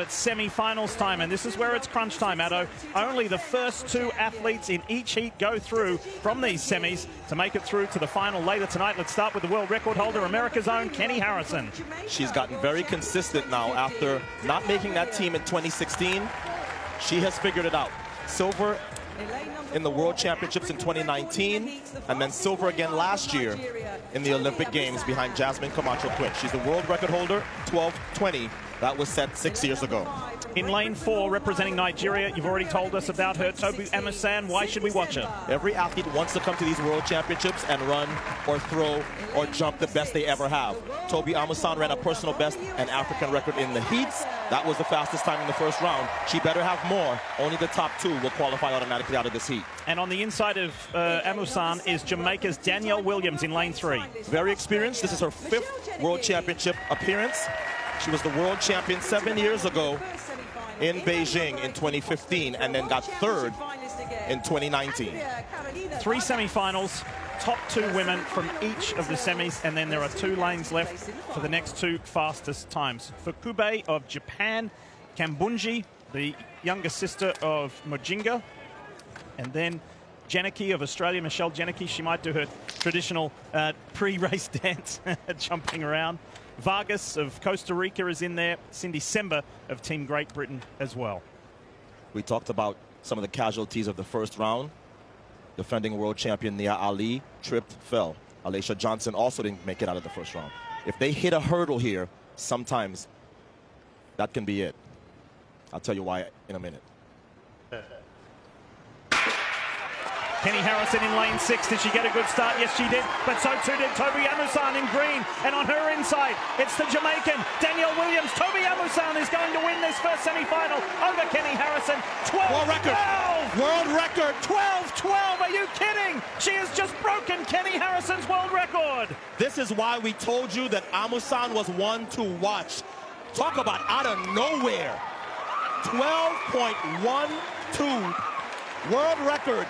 it's semi-finals time, and this is where it's crunch time, Addo. Only the first two athletes in each heat go through from these semis to make it through to the final later tonight. Let's start with the world record holder, America's own Kenny Harrison. She's gotten very consistent now after not making that team in 2016. She has figured it out. Silver in the World Championships in 2019, and then silver again last year in the Olympic Games behind Jasmine Camacho-Quinn. She's the world record holder, 12:20. That was set 6 years ago. In lane 4, representing Nigeria, you've already told us about her, Tobi Amusan. Why should we watch her? Every athlete wants to come to these World Championships and run or throw or jump the best they ever have. Tobi Amusan ran a personal best and African record in the heats. That was the fastest time in the first round. She better have more. Only the top 2 will qualify automatically out of this heat. And on the inside of Amusan is Jamaica's Danielle Williams in lane 3. Very experienced. This is her 5th World Championship appearance. She was the world champion 7 years ago in Beijing in 2015, and then got 3rd in 2019. 3 semi-finals, top 2 women from each of the semis, and then there are 2 lanes left for the next 2 fastest times. For Kube of Japan, Kambunji, the younger sister of Mojinga, and then Janicki of Australia, Michelle Janicki, she might do her traditional pre-race dance, jumping around. Vargas of Costa Rica is in there. Cindy Sember of Team Great Britain as well. We talked about some of the casualties of the first round. Defending world champion Nia Ali tripped, fell. Alicia Johnson also didn't make it out of the first round. If they hit a hurdle here, sometimes that can be it. I'll tell you why in a minute. Kenny Harrison in lane 6. Did she get a good start? Yes, she did. But so too did Tobi Amusan in green. And on her inside, it's the Jamaican, Danielle Williams. Tobi Amusan is going to win this first semi-final over Kenny Harrison. 12-12. World record. World record. 12-12. Are you kidding? She has just broken Kenny Harrison's world record. This is why we told you that Amusan was one to watch. Talk about out of nowhere. 12.12 world record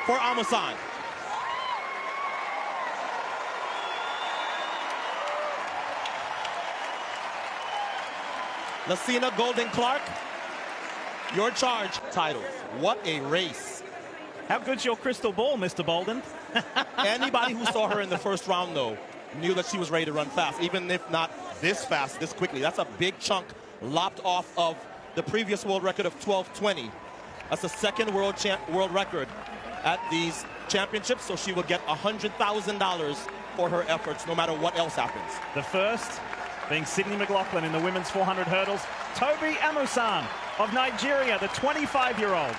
for Amusan. Lucina Golden Clark, your charge. Titles. What a race. How good's your crystal ball, Mr. Bolden? Anybody who saw her in the first round, though, knew that she was ready to run fast, even if not this fast, this quickly. That's a big chunk lopped off of the previous world record of 12:20. That's the 2nd world record at these championships, so she will get $100,000 for her efforts no matter what else happens. The first being Sydney McLaughlin in the women's 400 hurdles. Tobi Amusan of Nigeria, the 25-year-old,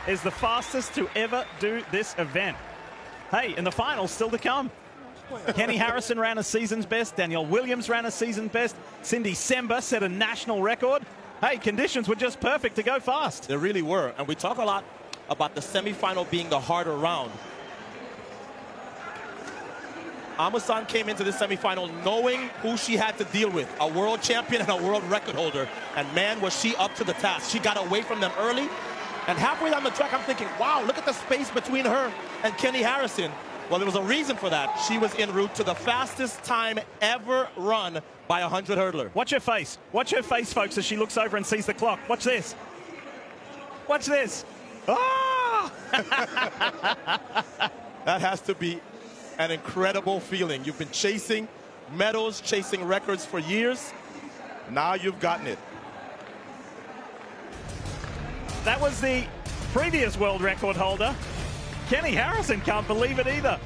is the fastest to ever do this event. Hey, and the finals still to come. Kenny Harrison ran a season's best. Danielle Williams ran a season's best. Cindy Sember set a national record. Hey, conditions were just perfect to go fast. They really were. And we talk a lot about the semifinal being the harder round. Amusan came into the semifinal knowing who she had to deal with, a world champion and a world record holder. And man, was she up to the task. She got away from them early. And halfway down the track, I'm thinking, wow, look at the space between her and Kenny Harrison. Well, there was a reason for that. She was en route to the fastest time ever run by a 100 hurdler. Watch her face. Watch her face, folks, as she looks over and sees the clock. Watch this. Watch this. Ah! That has to be an incredible feeling. You've been chasing medals, chasing records for years. Now you've gotten it. That was the previous world record holder. Kenny Harrison can't believe it either.